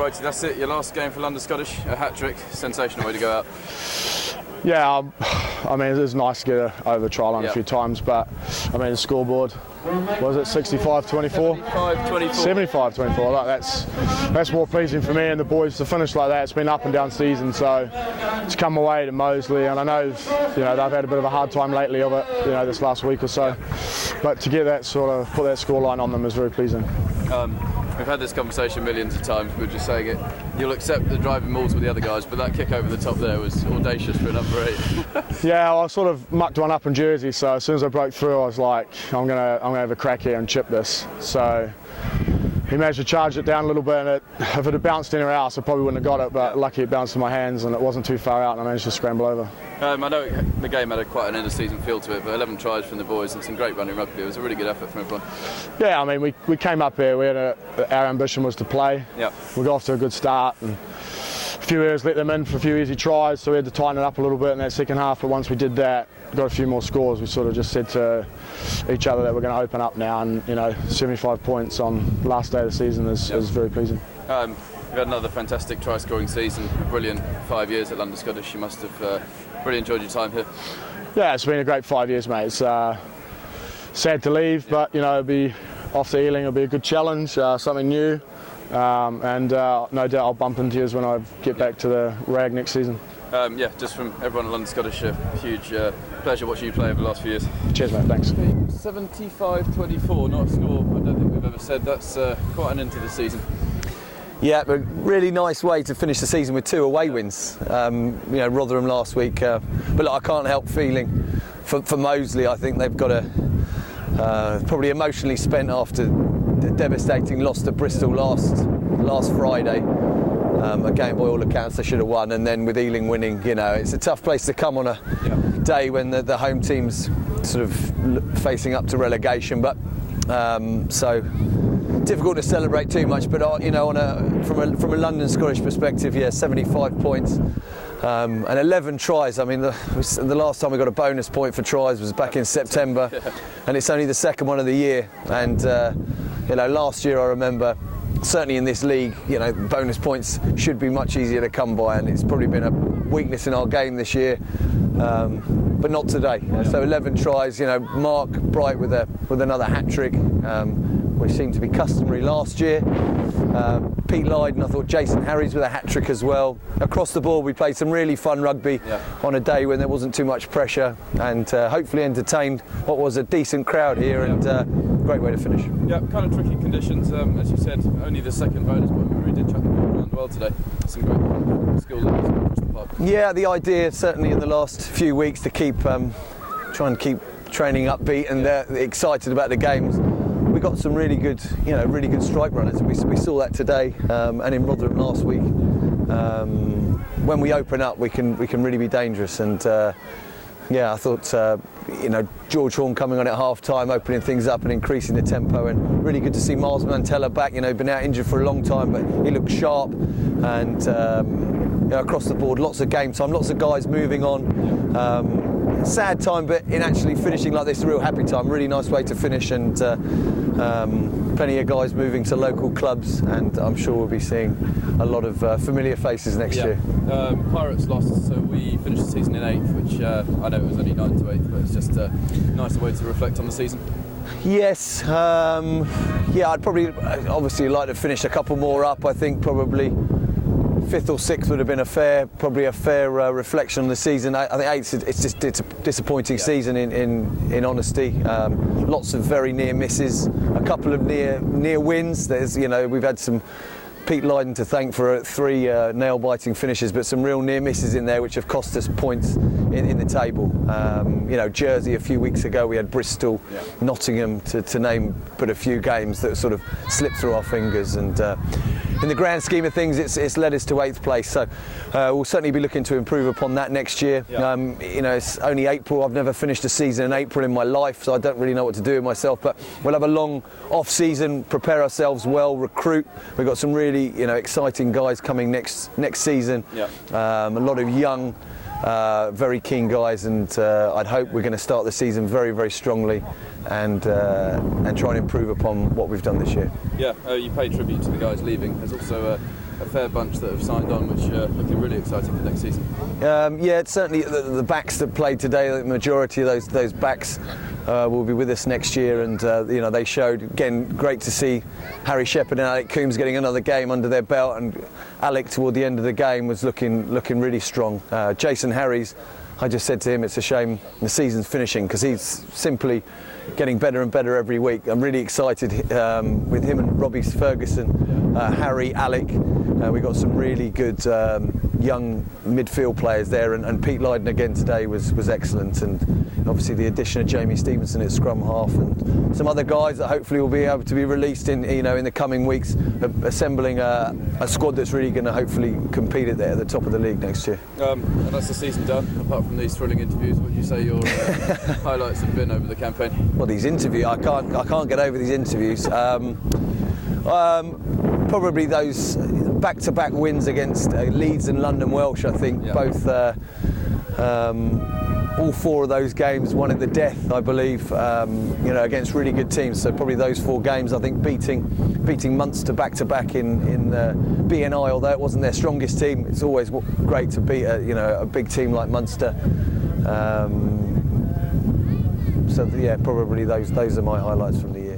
Brighty, that's it, your last game for London Scottish, a hat-trick, sensational way to go out. Yeah, I mean, it was nice to get over the try line a few times, but I mean, the scoreboard, was it 65-24? 75-24. 75-24. That's more pleasing for me and the boys to finish like that. It's been up and down season, so to come away to Moseley, and I know they've had a bit of a hard time lately of it, this last week or so, but to get that put that scoreline on them is very pleasing. We've had this conversation millions of times. We're just saying it. You'll accept the driving mauls with the other guys, but that kick over the top there was audacious for a number 8. Yeah, I sort of mucked one up in Jersey, so as soon as I broke through, I was like, I'm gonna have a crack here and chip this. So he managed to charge it down a little bit, and if it had bounced anywhere else, I probably wouldn't have got it. But lucky it bounced in my hands, and it wasn't too far out, and I managed to scramble over. I know the game had quite an end-of-season feel to it, but 11 tries from the boys and some great running rugby. It was a really good effort from everyone. Yeah, I mean, we came up here. Our ambition was to play. Yeah. We got off to a good start, and a few errors let them in for a few easy tries, so we had to tighten it up a little bit in that second half. But once we did that, got a few more scores, we sort of just said to each other that we're going to open up now, and 75 points on last day of the season is very pleasing. You've had another fantastic try-scoring season, a brilliant 5 years at London Scottish. You must have really enjoyed your time here. Yeah, it's been a great 5 years, mate. It's sad to leave, but it'll be off to Ealing. It'll be a good challenge, something new, and no doubt I'll bump into you when I get back to the rag next season. Just from everyone at London Scottish, a huge pleasure watching you play over the last few years. Cheers, mate. Thanks. 75-24, not a score I don't think we've ever said. That's quite an end to the season. Yeah, but really nice way to finish the season with 2 away wins. Rotherham last week, but look, I can't help feeling for Moseley. I think they've got probably emotionally spent after the devastating loss to Bristol last Friday. A game by all accounts they should have won, and then with Ealing winning, it's a tough place to come on a day when the home team's sort of facing up to relegation. But so difficult to celebrate too much. But from a London Scottish perspective, 75 points and 11 tries. I mean, the last time we got a bonus point for tries was back in September, and it's only the second one of the year. And last year I remember, certainly in this league, bonus points should be much easier to come by, and it's probably been a weakness in our game this year, but not today. So 11 tries. Mark Bright with another hat trick, which seemed to be customary last year. Pete Lydon, I thought Jason Harries with a hat trick as well. Across the board, we played some really fun rugby on a day when there wasn't too much pressure, and hopefully entertained what was a decent crowd here, and great way to finish. Yeah, kind of tricky conditions, as you said, only the second bonus point, but we did chuck the ball around well today. Some great skill levels across the park. Yeah, the idea certainly in the last few weeks to try and keep training upbeat and excited about the games. We got some really good strike runners. We saw that today, and in Rotherham last week. When we open up, we can really be dangerous. And I thought George Horn coming on at half time, opening things up and increasing the tempo, and really good to see Miles Mantella back. Been out injured for a long time, but he looked sharp, and across the board, lots of game time, lots of guys moving on. Sad time, but in actually finishing like this, a real happy time. Really nice way to finish, and plenty of guys moving to local clubs, and I'm sure we'll be seeing a lot of familiar faces next year. Pirates lost, so we finished the season in 8th, which I know it was only 9th to 8th, but it's just a nicer way to reflect on the season. Yes, I'd probably obviously like to finish a couple more up. I think probably 5th or 6th would have been a fair reflection on the season. I think 8th, it's a disappointing season in honesty. Lots of very near misses, a couple of near wins. We've had some Pete Lydon to thank for 3 nail-biting finishes, but some real near misses in there which have cost us points in the table. Jersey a few weeks ago, we had Bristol, Nottingham to name but a few games that sort of slipped through our fingers, and in the grand scheme of things, it's led us to 8th place. So we'll certainly be looking to improve upon that next year. It's only April. I've never finished a season in April in my life, so I don't really know what to do with myself. But we'll have a long off-season, prepare ourselves well, recruit. We've got some really exciting guys coming next season. A lot of young, very keen guys, and I'd hope we're going to start the season very, very strongly, and try and improve upon what we've done this year. You paid tribute to the guys leaving. There's also a fair bunch that have signed on, which are looking really exciting for next season. Yeah, it's certainly the backs that played today. The majority of those backs will be with us next year, and they showed. Again, great to see Harry Shepherd and Alec Coombs getting another game under their belt, and Alec toward the end of the game was looking really strong. Jason Harries, I just said to him, it's a shame the season's finishing, because he's simply getting better and better every week. I'm really excited with him and Robbie Ferguson, Harry, Alec. We've got some really good young midfield players there, and Pete Lydon again today was excellent, and obviously the addition of Jamie Stevenson at scrum half, and some other guys that hopefully will be able to be released in the coming weeks, assembling a squad that's really going to hopefully compete at the top of the league next year. And that's the season done. Apart from these thrilling interviews, what would you say your highlights have been over the campaign? Well, these interviews, I can't get over these interviews. Probably those back-to-back wins against Leeds and London Welsh. I think both, all four of those games, won at the death, I believe. Against really good teams. So probably those 4 games. I think beating Munster back-to-back in the BNI, although it wasn't their strongest team, it's always great to beat a big team like Munster. So yeah, probably those are my highlights from the year.